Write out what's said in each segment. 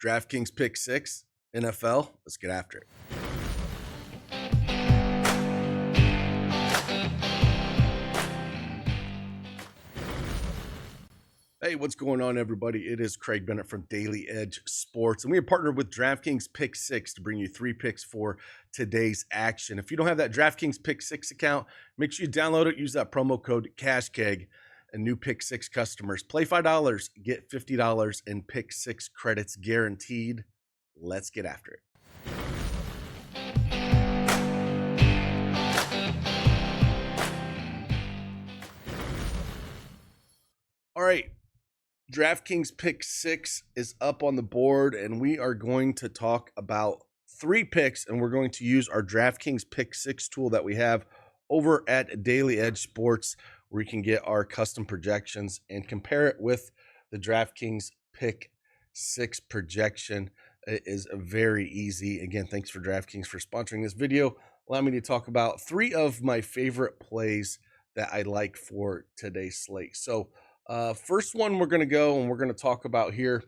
DraftKings PICK6, NFL. Let's get after it. Hey, what's going on, everybody? It is Craig Bennett from Daily Edge Sports, and we are partnered with DraftKings PICK6 to bring you 3 picks for today's action. If you don't have that DraftKings PICK6 account, make sure you download it. Use that promo code CashKeg. And new PICK6 customers, play $5, get $50 in PICK6 credits guaranteed. Let's get after it. All right, DraftKings PICK6 is up on the board, and we are going to talk about 3 picks, and we're going to use our DraftKings PICK6 tool that we have over at Daily Edge Sports, where you can get our custom projections and compare it with the DraftKings PICK6 projection. It is very easy. Again, thanks for DraftKings for sponsoring this video. Allow me to talk about 3 of my favorite plays that I like for today's slate. So first one we're going to go and we're going to talk about here.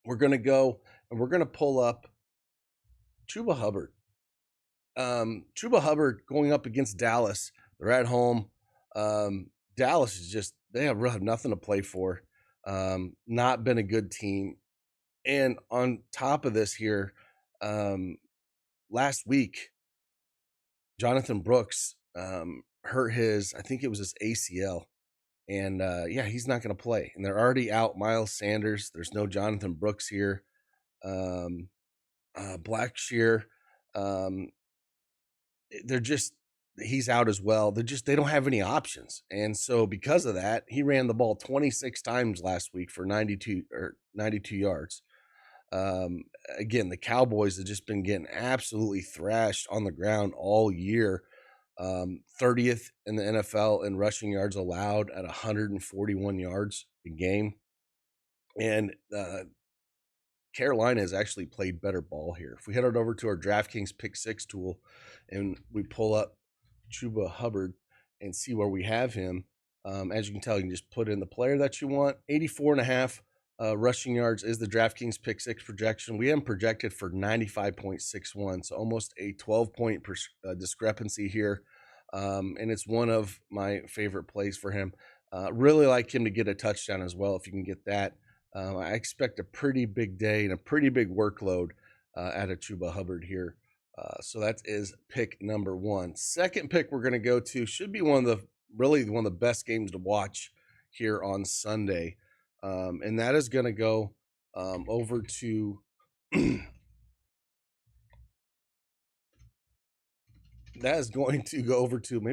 We're going to go and we're going to pull up Chuba Hubbard. Chuba Hubbard going up against Dallas. They're at home. Dallas is just, they have nothing to play for. Not been a good team. And on top of this here, last week, Jonathan Brooks hurt I think it was his ACL. And yeah, he's not going to play. And they're already out Miles Sanders. There's no Jonathan Brooks here. Blackshear, he's out as well. They don't have any options. And so because of that, he ran the ball 26 times last week for 92 yards. Again, the Cowboys have just been getting absolutely thrashed on the ground all year. 30th in the NFL in rushing yards allowed at 141 yards a game. And Carolina has actually played better ball here. If we head over to our DraftKings PICK6 tool and we pull up Chuba Hubbard and see where we have him, as you can tell, you can just put in the player that you want. 84.5 rushing yards is the DraftKings PICK6 projection. We have him projected for 95.61, so almost a 12-point discrepancy here. And it's one of my favorite plays for him. Really like him to get a touchdown as well if you can get that. I expect a pretty big day and a pretty big workload out of Chuba Hubbard here. So that is pick number 1. Second pick we're going to go to should be one of the best games to watch here on Sunday. And that is going to go over to maybe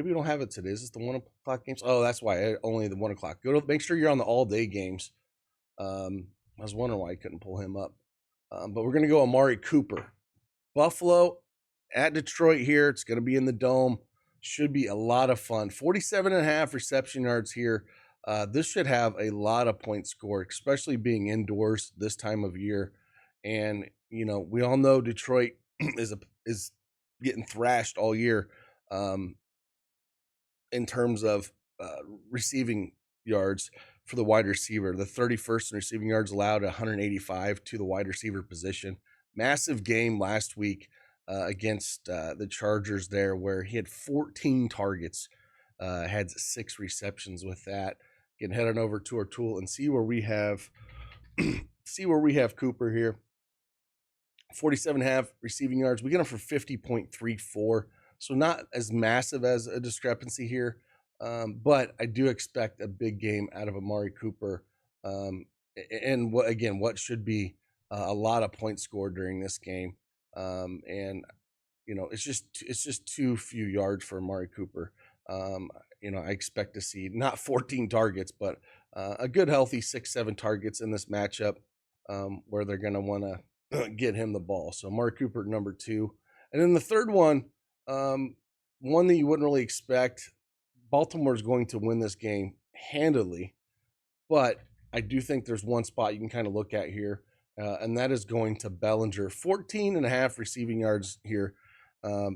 we don't have it today. Is this the 1 o'clock games? Oh, that's why only the 1 o'clock. Make sure you're on the all-day games. I was wondering why I couldn't pull him up. But we're going to go Amari Cooper. Buffalo at Detroit here. It's going to be in the Dome. Should be a lot of fun. 47.5 reception yards here. This should have a lot of points scored, especially being indoors this time of year. And, you know, we all know Detroit is getting thrashed all year in terms of receiving yards for the wide receiver. The 31st in receiving yards allowed, 185 to the wide receiver position. Massive game last week against the Chargers there, where he had 14 targets, had 6 receptions with that. Again, head on over to our tool and see where we have Cooper here. 47.5 receiving yards. We get him for 50.34. So not as massive as a discrepancy here. But I do expect a big game out of Amari Cooper. And what should be a lot of points scored during this game. And, you know, it's just too few yards for Amari Cooper. You know, I expect to see not 14 targets, but a good healthy 6-7 targets in this matchup where they're going to want to get him the ball. So Amari Cooper, number 2. And then the third one, one that you wouldn't really expect. Baltimore is going to win this game handily, but I do think there's one spot you can kind of look at here, and that is going to Bellinger. 14.5 receiving yards here.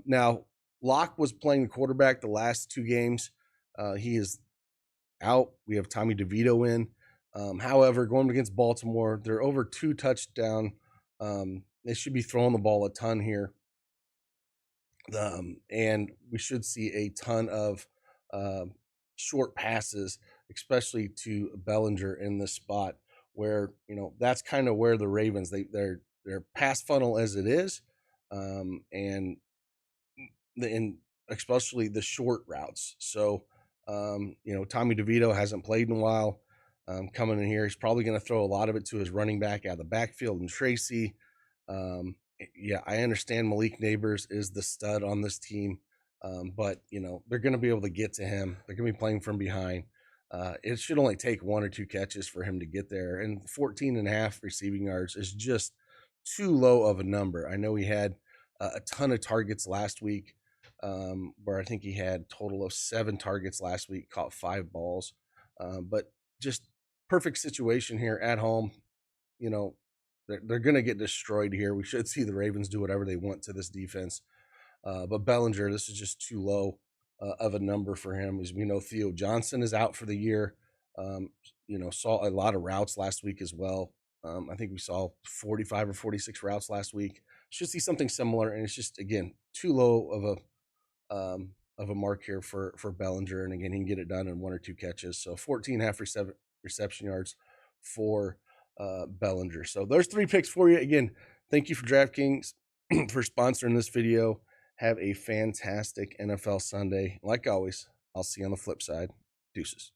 Now, Locke was playing the quarterback the last 2 games. He is out. We have Tommy DeVito in. However, going against Baltimore, they're over 2 touchdown. They should be throwing the ball a ton here. And we should see a ton of short passes, especially to Bellinger in this spot where, that's kind of where the Ravens, they're pass funnel as it is. And especially the short routes. So, Tommy DeVito hasn't played in a while. Coming in here, he's probably going to throw a lot of it to his running back out of the backfield and Tracy. Yeah, I understand Malik Neighbors is the stud on this team, but they're going to be able to get to him. They're going to be playing from behind. It should only take 1 or 2 catches for him to get there, and 14.5 receiving yards is just too low of a number. I know he had a ton of targets last week, where I think he had a total of 7 targets last week, caught 5 balls, but just perfect situation here at home. They're going to get destroyed here. We should see the Ravens do whatever they want to this defense. But Bellinger, this is just too low of a number for him. As we know, Theo Johnson is out for the year. Saw a lot of routes last week as well. I think we saw 45 or 46 routes last week. Should see something similar, and it's just, again, too low of a mark here for Bellinger. And again, he can get it done in 1 or 2 catches. So 14.5 reception yards for Bellinger. So there's 3 picks for you. Again, thank you for Draftkings for sponsoring this video. Have a fantastic NFL Sunday. Like always, I'll see you on the flip side. Deuces.